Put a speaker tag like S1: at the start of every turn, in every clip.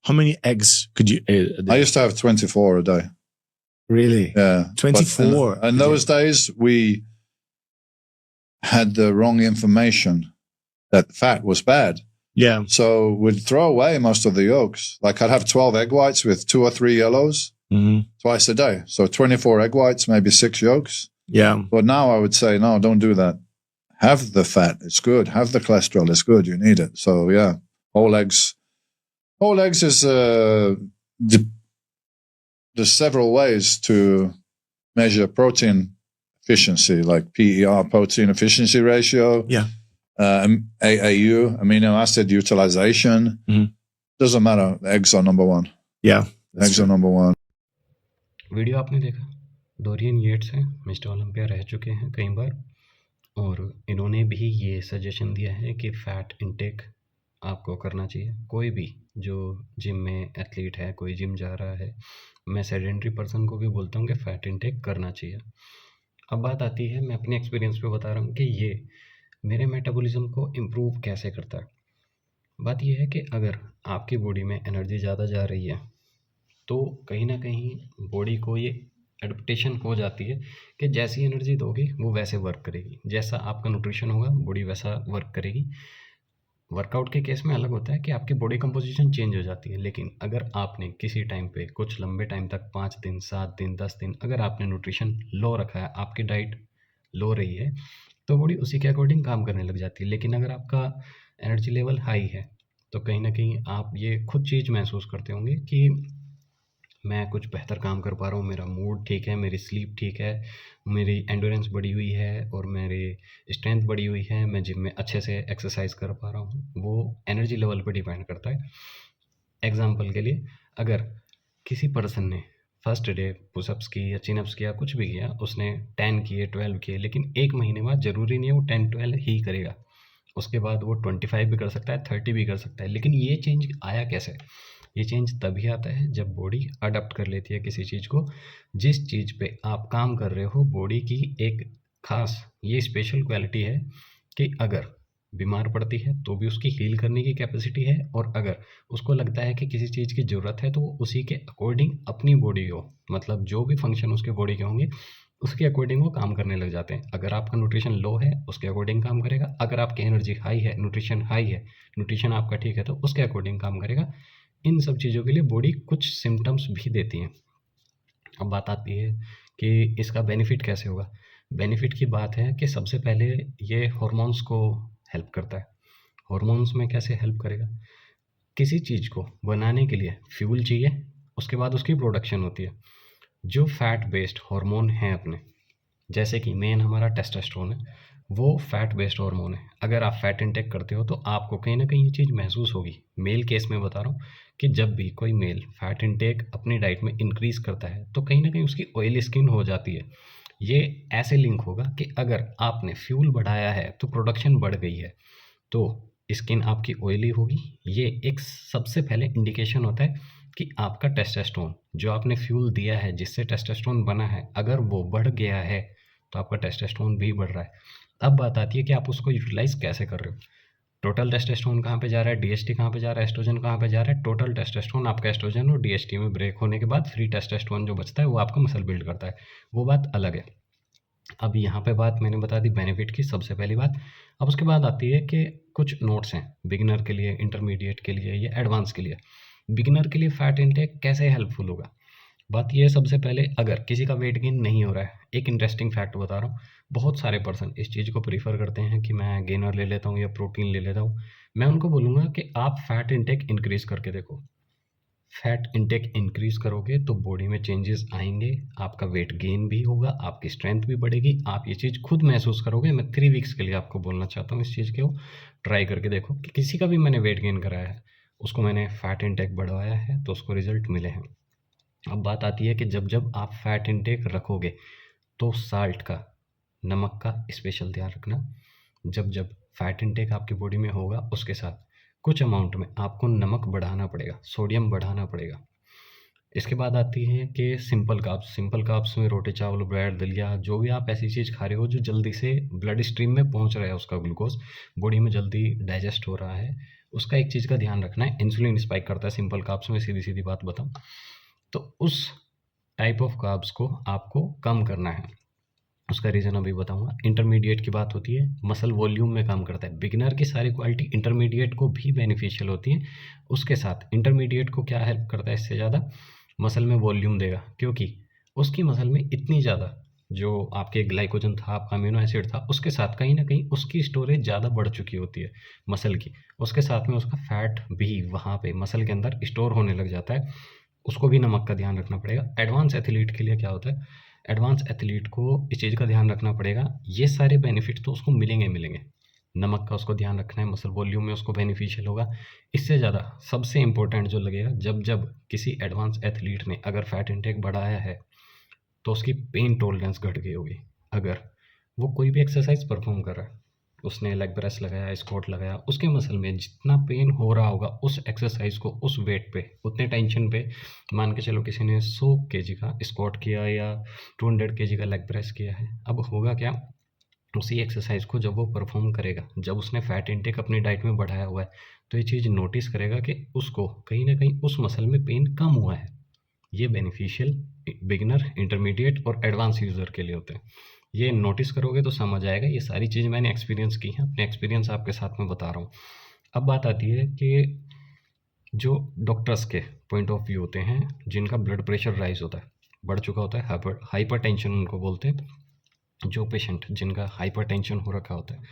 S1: How many eggs could you eat a day?
S2: I used to have 24 a day.
S1: Really?
S2: Yeah.
S1: 24?
S2: In those days, we had the wrong information that fat was bad.
S1: Yeah.
S2: So we'd throw away most of the yolks. Like I'd have 12 egg whites with 2 or 3 yellows twice a day. So 24 egg whites, maybe 6 yolks.
S1: Yeah.
S2: But now I would say, no, don't do that. Have the fat. It's good. Have the cholesterol. It's good. You need it. So yeah, whole eggs. Whole eggs is, there's several ways to measure protein efficiency, like PER, protein efficiency ratio.
S1: Yeah.
S2: AAU, amino acid utilization. Doesn't matter. Eggs are number one.
S1: Yeah.
S2: Eggs are number one.
S3: Video आपने देखा, Dorian येट्स हैं, mister Olympia रह चुके हैं कई बार, और इन्होंने भी ये सजेशन दिया है कि फ़ैट इनटेक आपको करना चाहिए। कोई भी जो जिम में एथलीट है, कोई जिम जा रहा है, मैं सेडेंटरी पर्सन को भी बोलता हूँ कि फ़ैट इनटेक करना चाहिए। अब बात आती है, मैं अपने एक्सपीरियंस पे बता रहा हूँ कि ये मेरे मेटाबॉलिज्म को इम्प्रूव कैसे करता है। बात यह है कि अगर आपकी बॉडी में एनर्जी ज़्यादा जा रही है तो कहीं ना कहीं बॉडी को ये एडप्टेशन हो जाती है कि जैसी एनर्जी दोगे वो वैसे वर्क करेगी, जैसा आपका न्यूट्रिशन होगा बॉडी वैसा वर्क करेगी। वर्कआउट के केस में अलग होता है कि आपकी बॉडी कंपोजिशन चेंज हो जाती है, लेकिन अगर आपने किसी टाइम पे कुछ लंबे टाइम तक 5 दिन 7 दिन 10 दिन अगर आपने न्यूट्रिशन लो रखा है, आपकी डाइट लो रही है, तो बॉडी उसी के अकॉर्डिंग काम करने लग जाती है। लेकिन अगर आपका एनर्जी लेवल हाई है तो कहीं ना कहीं आप ये खुद चीज़ महसूस करते होंगे कि मैं कुछ बेहतर काम कर पा रहा हूँ, मेरा मूड ठीक है, मेरी स्लीप ठीक है, मेरी एंडोरेंस बढ़ी हुई है और मेरी स्ट्रेंथ बढ़ी हुई है, मैं जिम में अच्छे से एक्सरसाइज कर पा रहा हूँ। वो एनर्जी लेवल पर डिपेंड करता है। एग्जाम्पल के लिए, अगर किसी पर्सन ने फर्स्ट डे पुशअप्स की या चिनअप्स किया, कुछ भी किया, उसने 10 किए 12 किए, लेकिन 1 महीने बाद ज़रूरी नहीं है वो 10-12 ही करेगा, उसके बाद वो 25 भी कर सकता है, 30 भी कर सकता है। लेकिन ये चेंज आया कैसे? ये चेंज तभी आता है जब बॉडी अडॉप्ट कर लेती है किसी चीज़ को। जिस चीज़ पे आप काम कर रहे हो, बॉडी की एक खास ये स्पेशल क्वालिटी है कि अगर बीमार पड़ती है तो भी उसकी हील करने की कैपेसिटी है, और अगर उसको लगता है कि किसी चीज़ की ज़रूरत है तो वो उसी के अकॉर्डिंग अपनी बॉडी को, मतलब जो भी फंक्शन उसके बॉडी के होंगे उसके अकॉर्डिंग वो काम करने लग जाते हैं। अगर आपका न्यूट्रिशन लो है उसके अकॉर्डिंग काम करेगा, अगर आपकी एनर्जी हाई है, न्यूट्रिशन हाई है, न्यूट्रिशन आपका ठीक है, तो उसके अकॉर्डिंग काम करेगा। इन सब चीज़ों के लिए बॉडी कुछ सिम्टम्स भी देती हैं। अब बात आती है कि इसका बेनिफिट कैसे होगा। बेनिफिट की बात है कि सबसे पहले ये हॉर्मोन्स को हेल्प करता है। हॉर्मोन्स में कैसे हेल्प करेगा? किसी चीज़ को बनाने के लिए फ्यूल चाहिए, उसके बाद उसकी प्रोडक्शन होती है। जो फैट बेस्ड हार्मोन हैं अपने, जैसे कि मेन हमारा टेस्टोस्टेरोन है, वो फैट बेस्ड हार्मोन है। अगर आप फैट इंटेक करते हो तो आपको कहीं ना कहीं ये चीज़ महसूस होगी। मेल केस में बता रहा हूँ कि जब भी कोई मेल फैट इंटेक अपनी डाइट में इंक्रीज़ करता है तो कहीं ना कहीं उसकी ऑयली स्किन हो जाती है। ये ऐसे लिंक होगा कि अगर आपने फ्यूल बढ़ाया है तो प्रोडक्शन बढ़ गई है तो स्किन आपकी ऑयली होगी। ये एक सबसे पहले इंडिकेशन होता है कि आपका टेस्टोस्टेरोन, जो आपने फ्यूल दिया है जिससे टेस्टोस्टेरोन बना है, अगर वो बढ़ गया है तो आपका टेस्टोस्टेरोन भी बढ़ रहा है। अब बात आती है कि आप उसको यूटिलाइज कैसे कर रहे हो। टोटल टेस्टोस्टेरोन कहाँ पे जा रहा है, डीएसटी कहाँ पे जा रहा है, एस्ट्रोजन कहाँ पे जा रहा है। टोटल टेस्टोस्टेरोन आपका एस्ट्रोजन और डीएसटी में ब्रेक होने के बाद फ्री टेस्टोस्टेरोन जो बचता है वो आपका मसल बिल्ड करता है, वो बात अलग है। अब यहाँ पे बात मैंने बता दी बेनिफिट की, सबसे पहली बात। अब उसके बाद आती है कि कुछ नोट्स हैं बिगिनर के लिए, इंटरमीडिएट के लिए या एडवांस के लिए। बिगिनर के लिए फ़ैट इंटेक कैसे हेल्पफुल होगा? बात यह है, सबसे पहले अगर किसी का वेट गेन नहीं हो रहा है, एक इंटरेस्टिंग फैक्ट बता रहा हूँ, बहुत सारे पर्सन इस चीज़ को प्रीफर करते हैं कि मैं गेनर ले लेता हूँ या प्रोटीन ले लेता हूँ। मैं उनको बोलूँगा कि आप फैट इंटेक इंक्रीज़ करके देखो। फैट इंटेक इंक्रीज़ करोगे तो बॉडी में चेंजेस आएंगे, आपका वेट गेन भी होगा, आपकी स्ट्रेंथ भी बढ़ेगी, आप ये चीज़ खुद महसूस करोगे। मैं 3 वीक्स के लिए आपको बोलना चाहता हूँ इस चीज़ को ट्राई करके देखो कि किसी का भी मैंने वेट गेन कराया है, उसको मैंने फ़ैट इंटेक बढ़वाया है तो उसको रिजल्ट मिले हैं। अब बात आती है कि जब जब आप फैट इंटेक रखोगे तो साल्ट का, नमक का स्पेशल ध्यान रखना। जब जब फैट इंटेक आपकी बॉडी में होगा उसके साथ कुछ अमाउंट में आपको नमक बढ़ाना पड़ेगा, सोडियम बढ़ाना पड़ेगा। इसके बाद आती है कि सिंपल कार्ब्स। सिंपल कार्ब्स में रोटी, चावल, ब्रेड, दलिया, जो भी आप ऐसी चीज़ खा रहे हो जो जल्दी से ब्लड स्ट्रीम में पहुंच रहा है, उसका ग्लूकोज बॉडी में जल्दी डाइजेस्ट हो रहा है, उसका एक चीज़ का ध्यान रखना है। इंसुलिन स्पाइक करता है सिंपल कार्ब्स में, सीधी सीधी बात बताऊं तो उस टाइप ऑफ कार्ब्स को आपको कम करना है। उसका रीज़न अभी बताऊंगा। इंटरमीडिएट की बात होती है, मसल वॉल्यूम में काम करता है। बिगिनर की सारी क्वालिटी इंटरमीडिएट को भी बेनिफिशियल होती है, उसके साथ इंटरमीडिएट को क्या हेल्प करता है इससे ज़्यादा, मसल में वॉल्यूम देगा, क्योंकि उसकी मसल में इतनी ज़्यादा जो आपके ग्लाइकोजन था, आपका अमीनो एसिड था, उसके साथ कहीं ना कहीं उसकी स्टोरेज ज़्यादा बढ़ चुकी होती है मसल की। उसके साथ में उसका फैट भी वहाँ पे मसल के अंदर स्टोर होने लग जाता है, उसको भी नमक का ध्यान रखना पड़ेगा। एडवांस एथलीट के लिए क्या होता है, एडवांस एथलीट को इस चीज़ का ध्यान रखना पड़ेगा, ये सारे बेनिफिट तो उसको मिलेंगे। नमक का उसको ध्यान रखना है, मसल वॉल्यूम में उसको बेनिफिशियल होगा। इससे ज़्यादा सबसे इंपॉर्टेंट जो लगेगा, जब किसी एडवांस एथलीट ने अगर फैट इंटेक बढ़ाया है तो उसकी पेन टॉलरेंस घट गई होगी। अगर वो कोई भी एक्सरसाइज परफॉर्म कर रहा है, उसने लेग प्रेस लगाया, स्क्वाट लगाया, उसके मसल में जितना पेन हो रहा होगा उस एक्सरसाइज को, उस वेट पे, उतने टेंशन पे, मान के चलो किसी ने 100 केजी का स्क्वाट किया या 200 केजी का लेग प्रेस किया है, अब होगा क्या, उसी एक्सरसाइज को जब वो परफॉर्म करेगा, जब उसने फैट इंटेक अपनी डाइट में बढ़ाया हुआ है, तो ये चीज़ नोटिस करेगा कि उसको कहीं ना कहीं उस मसल में पेन कम हुआ है। ये बेनिफिशियल बिगिनर, इंटरमीडिएट और एडवांस यूज़र के लिए होते हैं। ये नोटिस करोगे तो समझ आएगा। ये सारी चीज़ मैंने एक्सपीरियंस की है, अपने एक्सपीरियंस आपके साथ में बता रहा हूँ। अब बात आती है कि जो डॉक्टर्स के पॉइंट ऑफ व्यू होते हैं, जिनका ब्लड प्रेशर राइज होता है, बढ़ चुका होता है, हाइपर टेंशन उनको बोलते हैं, जो पेशेंट जिनका हाइपर टेंशन हो रखा होता है,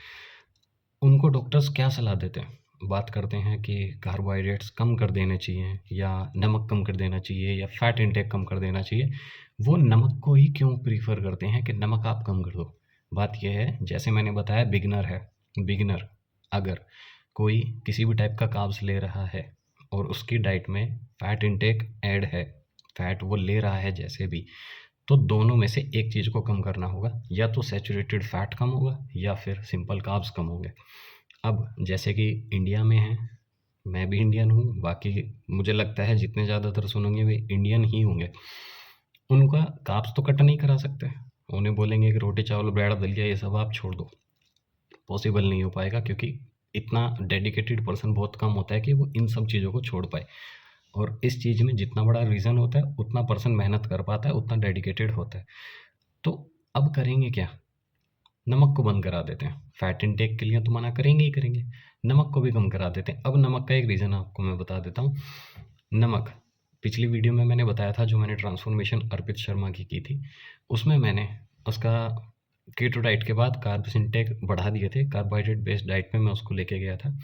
S3: उनको डॉक्टर्स क्या सलाह देते हैं, बात करते हैं कि कार्बोहाइड्रेट्स कम कर देने चाहिए, या नमक कम कर देना चाहिए, या फैट इंटेक कम कर देना चाहिए। वो नमक को ही क्यों प्रीफर करते हैं कि नमक आप कम कर दो। बात यह है, जैसे मैंने बताया, बिगिनर है, बिगिनर अगर कोई किसी भी टाइप का कार्ब्स ले रहा है और उसकी डाइट में फैट इंटेक ऐड है, फैट वो ले रहा है जैसे भी, तो दोनों में से एक चीज़ को कम करना होगा, या तो सैचुरेटेड फैट कम होगा या फिर सिंपल कार्ब्स कम होंगे। अब जैसे कि इंडिया में है, मैं भी इंडियन हूँ, बाकी मुझे लगता है जितने ज़्यादातर सुनेंगे वे इंडियन ही होंगे, उनका कार्ब्स तो कट नहीं करा सकते। उन्हें बोलेंगे कि रोटी, चावल, ब्रेड, दलिया ये सब आप छोड़ दो, पॉसिबल नहीं हो पाएगा, क्योंकि इतना डेडिकेटेड पर्सन बहुत कम होता है कि वो इन सब चीज़ों को छोड़ पाए। और इस चीज़ में जितना बड़ा रीज़न होता है, उतना पर्सन मेहनत कर पाता है, उतना डेडिकेटेड होता है। तो अब करेंगे क्या, नमक को बंद करा देते हैं। फैट इंटेक के लिए तो मना करेंगे ही करेंगे, नमक को भी कम करा देते हैं। अब नमक का एक रीज़न आपको मैं बता देता हूँ। नमक, पिछली वीडियो में मैंने बताया था, जो मैंने ट्रांसफॉर्मेशन अर्पित शर्मा की थी, उसमें मैंने उसका कीटो डाइट के बाद कार्ब्स इंटेक बढ़ा दिए थे, कार्बोहाइड्रेट बेस्ड डाइट में मैं उसको लेके गया था।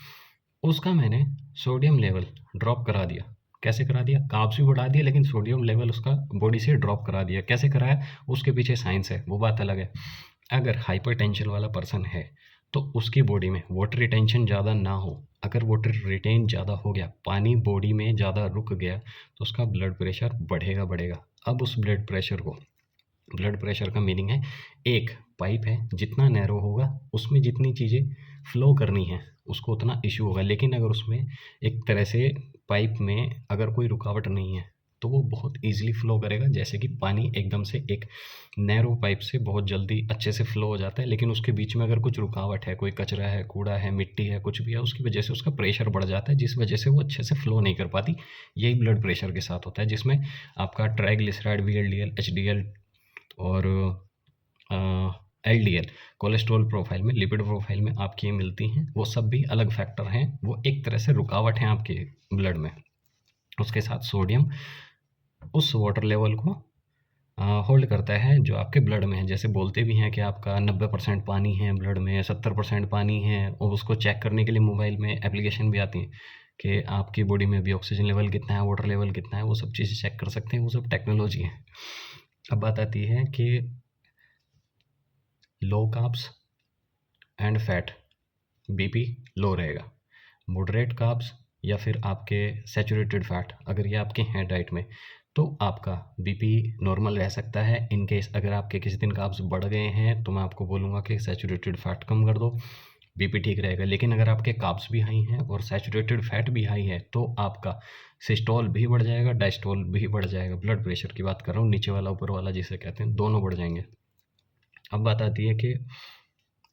S3: उसका मैंने सोडियम लेवल ड्रॉप करा दिया। कैसे करा दिया, कार्ब्स भी बढ़ा दिया, लेकिन सोडियम लेवल उसका बॉडी से ड्रॉप करा दिया। कैसे कराया, उसके पीछे साइंस है, वो बात अलग है। अगर हाइपरटेंशन वाला पर्सन है तो उसकी बॉडी में वाटर रिटेंशन ज़्यादा ना हो, अगर वाटर रिटेन ज़्यादा हो गया, पानी बॉडी में ज़्यादा रुक गया, तो उसका ब्लड प्रेशर बढ़ेगा। अब उस ब्लड प्रेशर का मीनिंग है, एक पाइप है, जितना नैरो होगा उसमें जितनी चीज़ें फ्लो करनी है उसको उतना इशू होगा। लेकिन अगर उसमें एक तरह से पाइप में अगर कोई रुकावट नहीं है तो वो बहुत ईजिली फ्लो करेगा, जैसे कि पानी एकदम से एक नैरो पाइप से बहुत जल्दी अच्छे से फ्लो हो जाता है। लेकिन उसके बीच में अगर कुछ रुकावट है, कोई कचरा है, कूड़ा है, मिट्टी है, कुछ भी है, उसकी वजह से उसका प्रेशर बढ़ जाता है, जिस वजह से वो अच्छे से फ्लो नहीं कर पाती। यही ब्लड प्रेशर के साथ होता है, जिसमें आपका ट्राइग्लिसराइड, VLDL, HDL और LDL, कोलेस्ट्रॉल प्रोफाइल में, लिपिड प्रोफाइल में आपकी ये मिलती हैं। वो सब भी अलग फैक्टर हैं, वो एक तरह से रुकावट हैं आपके ब्लड में। उसके साथ सोडियम उस वाटर लेवल को होल्ड करता है जो आपके ब्लड में है। जैसे बोलते भी हैं कि आपका 90% पानी है ब्लड में, 70% पानी है, और उसको चेक करने के लिए मोबाइल में एप्लीकेशन भी आती है कि आपकी बॉडी में भी ऑक्सीजन लेवल कितना है, वाटर लेवल कितना है, वो सब चीज़ें चेक कर सकते हैं, वो सब टेक्नोलॉजी है। अब बात आती है कि low carbs and fat, BP low रहेगा, मॉडरेट कार्ब्स या फिर आपके सैचुरेटेड फैट, अगर ये आपके हैं डाइट में, तो आपका बीपी नॉर्मल रह सकता है। इन केस अगर आपके किसी दिन कार्ब्स बढ़ गए हैं तो मैं आपको बोलूँगा कि सैचुरेटेड फैट कम कर दो, बीपी ठीक रहेगा। लेकिन अगर आपके कार्ब्स भी हाई हैं और सैचुरेटेड फैट भी हाई है तो आपका सिस्टोल भी बढ़ जाएगा, डायस्टोल भी बढ़ जाएगा। ब्लड प्रेशर की बात कर रहा हूँ, नीचे वाला ऊपर वाला जिसे कहते हैं, दोनों बढ़ जाएंगे। अब बात आती है कि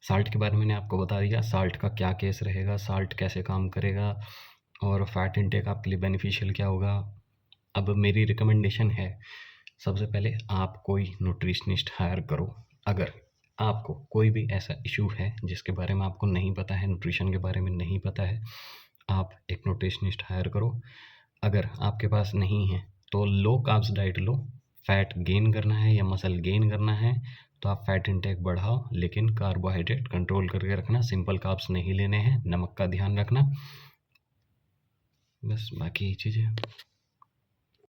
S3: साल्ट के बारे में मैंने आपको बता दिया, साल्ट का क्या केस रहेगा, साल्ट कैसे काम करेगा और फैट इंटेक आपके लिए बेनिफिशियल क्या होगा। अब मेरी रिकमेंडेशन है, सबसे पहले आप कोई न्यूट्रिशनिस्ट हायर करो। अगर आपको कोई भी ऐसा इशू है जिसके बारे में आपको नहीं पता है, न्यूट्रिशन के बारे में नहीं पता है, आप एक न्यूट्रिशनिस्ट हायर करो। अगर आपके पास नहीं है तो लो कार्ब्स डाइट लो। फैट गेन करना है या मसल गेन करना है तो आप फैट इंटेक बढ़ाओ, लेकिन कार्बोहाइड्रेट कंट्रोल करके रखना। सिंपल कार्ब्स नहीं लेने हैं, नमक का ध्यान रखना, बस बाकी चीज़ें